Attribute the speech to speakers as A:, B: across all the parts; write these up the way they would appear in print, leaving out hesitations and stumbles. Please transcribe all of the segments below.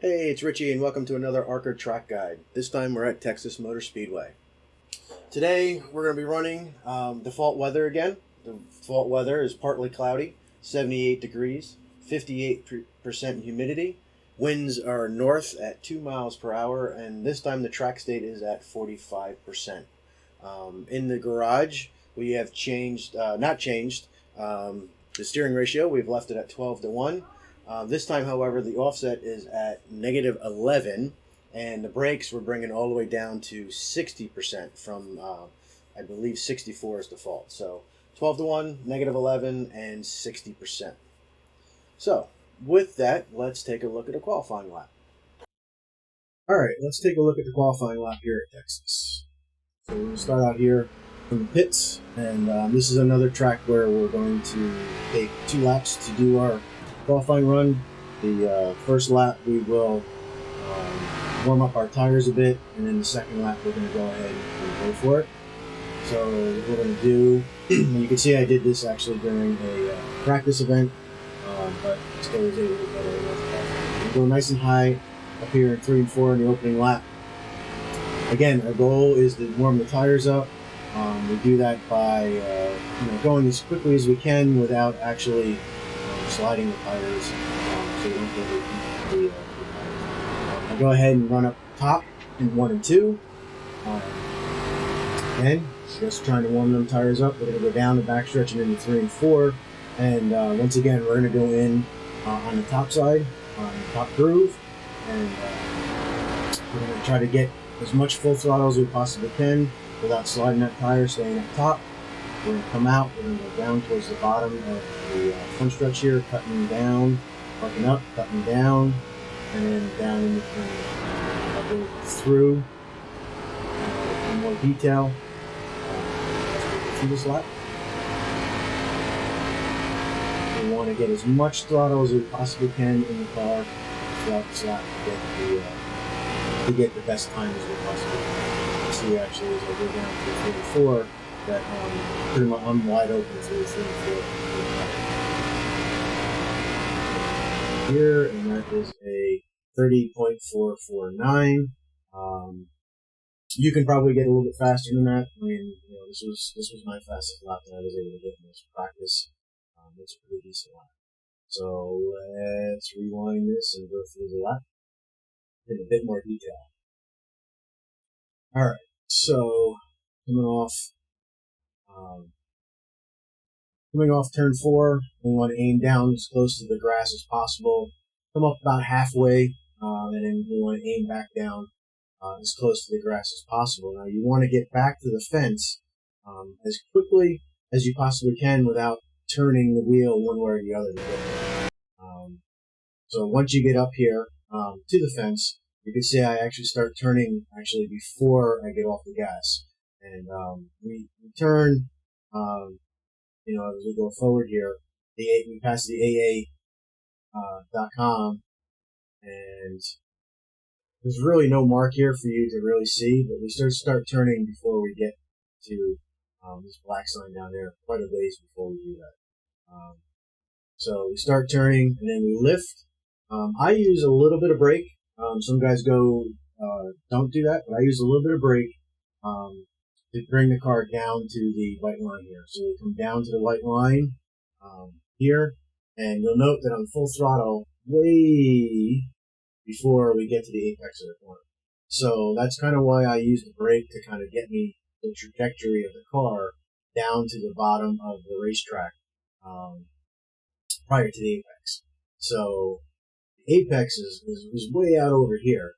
A: Hey, it's Richie and welcome to another ARCA track guide. This time we're at Texas Motor Speedway. Today we're going to be running default weather again. The default weather is partly cloudy, 78 degrees, 58% humidity. Winds are north at 2 miles per hour, and this time the track state is at 45%. In the garage we have not changed the steering ratio. We've left it at 12-1. This time, however, the offset is at -11, and the brakes we're bringing all the way down to 60% from, I believe, 64 is default. So 12-1, -11, and 60%. So with that, let's take a look at a qualifying lap. All right, let's take a look at the qualifying lap here at Texas. So we're going to start out here from the pits, and this is another track where we're going to take 2 laps to do our qualifying run. The first lap we will warm up our tires a bit, and then the second lap we're going to go ahead and go for it. So what we're going to do, you can see I did this actually during a practice event, but still was able to get it. We go nice and high up here in 3 and 4 in the opening lap. Again, our goal is to warm the tires up. We do that by going as quickly as we can without actually sliding the tires, so you don't get the tires. I'll go ahead and run up top in 1 and 2. Again, just trying to warm them tires up. We're going to go down the backstretch and into 3 and 4. And once again, we're going to go in on the top side, on the top groove. And we're going to try to get as much full throttle as we possibly can without sliding that tire, staying up top. We're going to come out, we're going to go down towards the bottom of the front stretch here, cutting down, parking up, cutting down, and then down in between. I'll go through in more detail through this lap. We want to get as much throttle as we possibly can in the car throughout this lap to get the best time as we possibly can. You see actually as I go down to 34, that pretty much I'm wide open through 3 and 4 here, and that is a 30.449. You can probably get a little bit faster than that. I mean, this was my fastest lap that I was able to get in this practice. It's a pretty decent lap. So let's rewind this and go through the lap in a bit more detail. All right, so coming off turn 4, we want to aim down as close to the grass as possible. Come up about halfway, and then we want to aim back down as close to the grass as possible. Now you want to get back to the fence as quickly as you possibly can without turning the wheel one way or the other to get there. So once you get up here to the fence, you can see I actually start turning before I get off the gas. And we turn, as we go forward here, we pass the AA.com, and there's really no mark here for you to really see, but we start turning before we get to this black sign down there, quite a ways before we do that. So we start turning, and then we lift. I use a little bit of brake. Some guys don't do that, but I use a little bit of brake to bring the car down to the white line here. So we come down to the white line here, and you'll note that I'm full throttle way before we get to the apex of the corner. So that's kind of why I use the brake to kind of get me the trajectory of the car down to the bottom of the racetrack prior to the apex. So the apex is way out over here.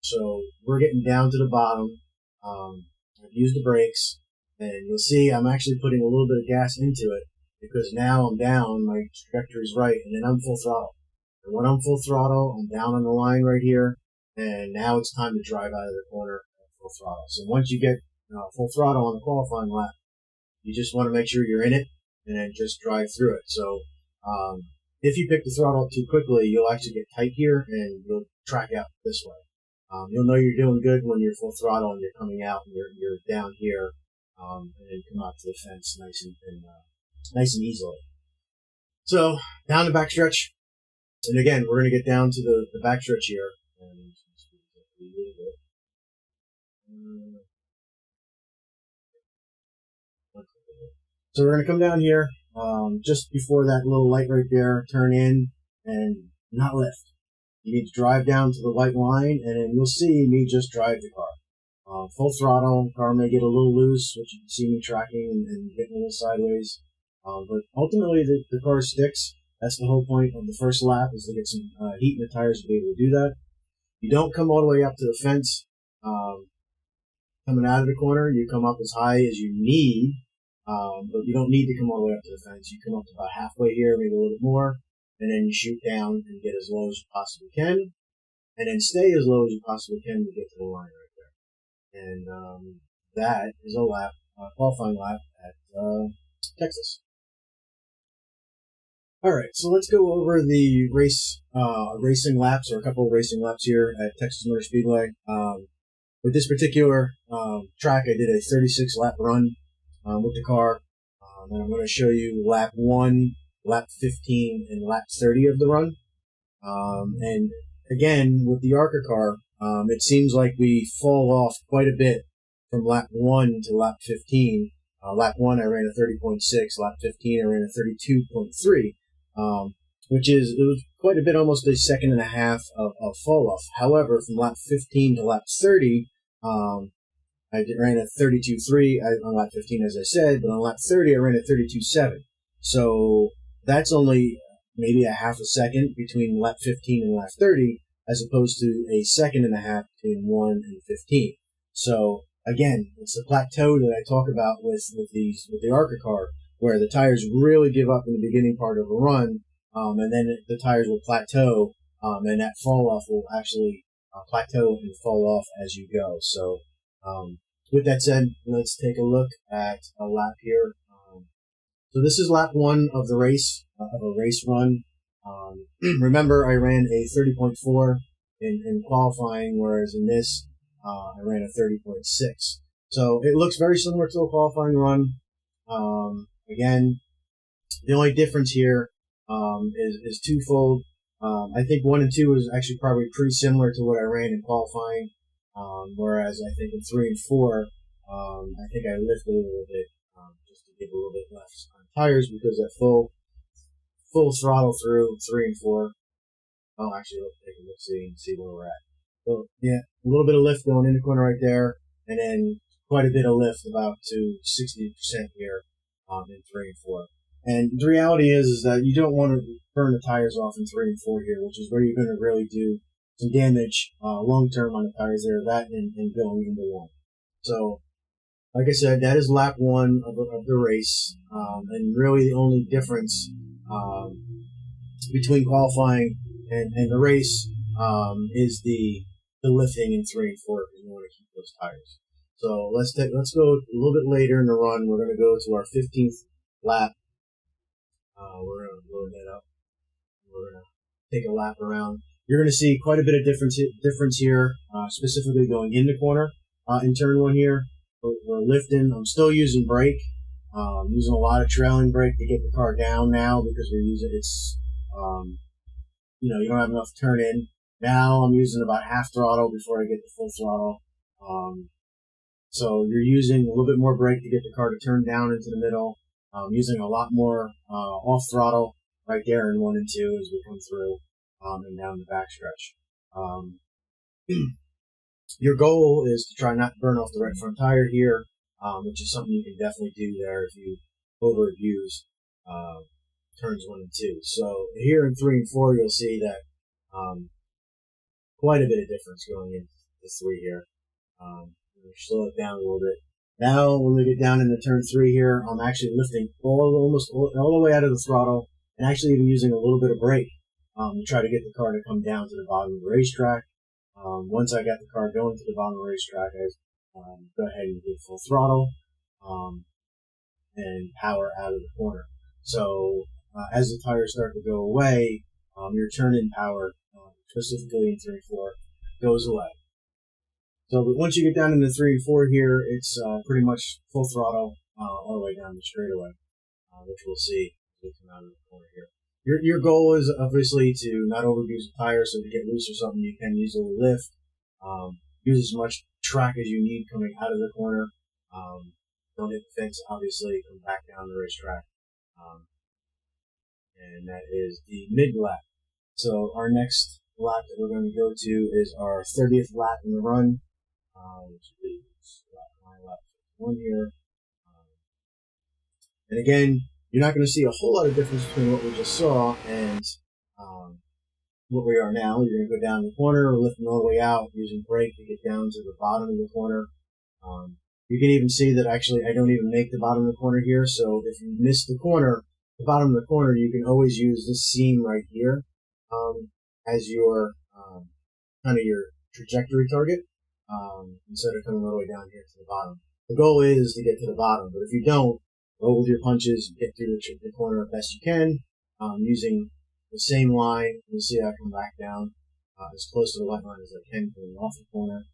A: So we're getting down to the bottom. I've used the brakes, and you'll see I'm actually putting a little bit of gas into it because now I'm down, my trajectory's right, and then I'm full throttle. And when I'm full throttle, I'm down on the line right here, and now it's time to drive out of the corner at full throttle. So once you get full throttle on the qualifying lap, you just want to make sure you're in it, and then just drive through it. So if you pick the throttle up too quickly, you'll actually get tight here, and you'll track out this way. You'll know you're doing good when you're full throttle and you're coming out and you're down here, and then come out to the fence nice and easily. So down the backstretch, And again, we're going to get down to the backstretch here. So we're going to come down here just before that little light right there, turn in, and not lift. You need to drive down to the white line, and then you'll see me just drive the car. Full throttle, car may get a little loose, which you can see me tracking and getting a little sideways. But ultimately, the car sticks. That's the whole point of the first lap, is to get some heat in the tires to be able to do that. You don't come all the way up to the fence coming out of the corner. You come up as high as you need. But you don't need to come all the way up to the fence. You come up to about halfway here, maybe a little bit more, and then you shoot down and get as low as you possibly can, and then stay as low as you possibly can to get to the line right there. And that is a lap, qualifying lap at Texas. All right, so let's go over the racing laps, or a couple of racing laps here at Texas Motor Speedway. With this particular track, I did a 36-lap run with the car, and I'm going to show you lap 1, lap 15, and lap 30 of the run. And again, with the ARCA car, it seems like we fall off quite a bit from lap 1 to lap 15. Lap 1, I ran a 30.6. Lap 15, I ran a 32.3, which it was quite a bit, almost a second and a half of fall off. However, from lap 15 to lap 30, I ran a 32.3 on lap 15, as I said, but on lap 30, I ran a 32.7. So that's only maybe a half a second between lap 15 and lap 30, as opposed to a second and a half between 1 and 15. So again, it's the plateau that I talk about with the ARCA car, where the tires really give up in the beginning part of a run, and then the tires will plateau, and that fall off will actually plateau and fall off as you go. So with that said, let's take a look at a lap here. So this is lap 1 of the race, of a race run. Remember, I ran a 30.4 in qualifying, whereas in this, I ran a 30.6. So it looks very similar to a qualifying run. Again, the only difference here is twofold. I think 1 and 2 is actually probably pretty similar to what I ran in qualifying. Whereas I think in 3 and 4, I think I lifted a little bit, just to give a little bit less on tires, because at full throttle through 3 and 4. Oh, actually, let's take a look, see where we're at. So yeah, a little bit of lift going in the corner right there, and then quite a bit of lift, about to 60% here in 3 and 4. And the reality is that you don't want to burn the tires off in 3 and 4 here, which is where you're going to really do some damage long term on the tires there, that and going into 1. So, like I said, that is lap 1 of the race, and really the only difference between qualifying and the race is the lifting in 3 and 4, because you want to keep those tires. So let's go a little bit later in the run. We're going to go to our 15th lap. We're going to load that up. We're going to take a lap around. You're going to see quite a bit of difference here, specifically going in the corner in turn 1 here. We're lifting. I'm still using brake. Using a lot of trailing brake to get the car down now, because we're using you don't have enough turn in. Now I'm using about half throttle before I get to full throttle. So you're using a little bit more brake to get the car to turn down into the middle. Using a lot more off throttle right there in 1 and 2 as we come through and down the backstretch. Your goal is to try not to burn off the right front tire here, which is something you can definitely do there if you overuse turns 1 and 2. So here in 3 and 4, you'll see that quite a bit of difference going into 3 here. Slow it down a little bit. Now, when we get down into turn 3 here, I'm actually lifting almost all the way out of the throttle, and actually even using a little bit of brake to try to get the car to come down to the bottom of the racetrack. Once I got the car going to the bottom of the racetrack, I go ahead and get full throttle and power out of the corner. So as the tires start to go away, your turn-in power, specifically in 3 and 4, goes away. So, but once you get down into 3 and 4 here, it's pretty much full throttle all the way down the straightaway, which we'll see as we come out of the corner here. Your goal is obviously to not overuse the tire, so to get loose or something, you can use a little lift. Use as much track as you need coming out of the corner. Don't hit the fence, obviously, come back down the racetrack. And that is the mid lap. So our next lap that we're going to go to is our 30th lap in the run, which is lap 1 here. And again, you're not going to see a whole lot of difference between what we just saw and what we are now. You're going to go down the corner, lifting all the way out, using brake to get down to the bottom of the corner. You can even see that actually I don't even make the bottom of the corner here, so if you miss the corner, the bottom of the corner, you can always use this seam right here as your kind of your trajectory target instead of coming all the way down here to the bottom. The goal is to get to the bottom, but if you don't, roll with your punches, get through the corner as best you can using the same line. You'll see I come back down as close to the white line as I can going off the corner.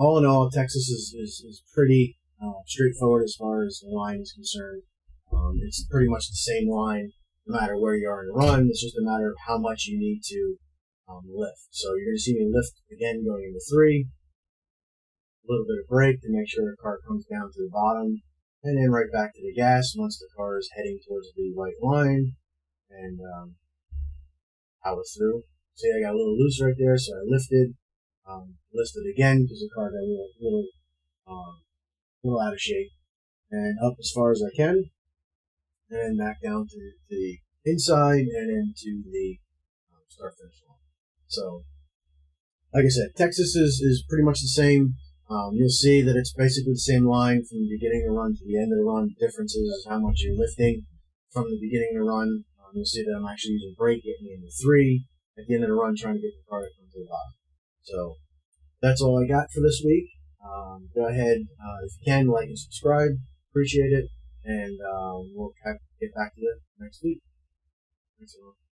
A: All in all, Texas is pretty straightforward as far as the line is concerned. It's pretty much the same line no matter where you are in the run. It's just a matter of how much you need to lift. So you're going to see me lift again going into 3. A little bit of brake to make sure the car comes down to the bottom. And then right back to the gas once the car is heading towards the white line. And power through. See, I got a little loose right there, so I lifted. Lifted again because the car got a little out of shape. And up as far as I can. And then back down to the inside and then to the start finish line. So, like I said, Texas is pretty much the same. You'll see that it's basically the same line from the beginning of the run to the end of the run. The difference is how much you're lifting from the beginning of the run. You'll see that I'm actually using brake, getting into 3 at the end of the run, trying to get the car to come to the bottom. So that's all I got for this week. Go ahead, if you can, like and subscribe. Appreciate it. And we'll get back to you next week. Thanks, everyone.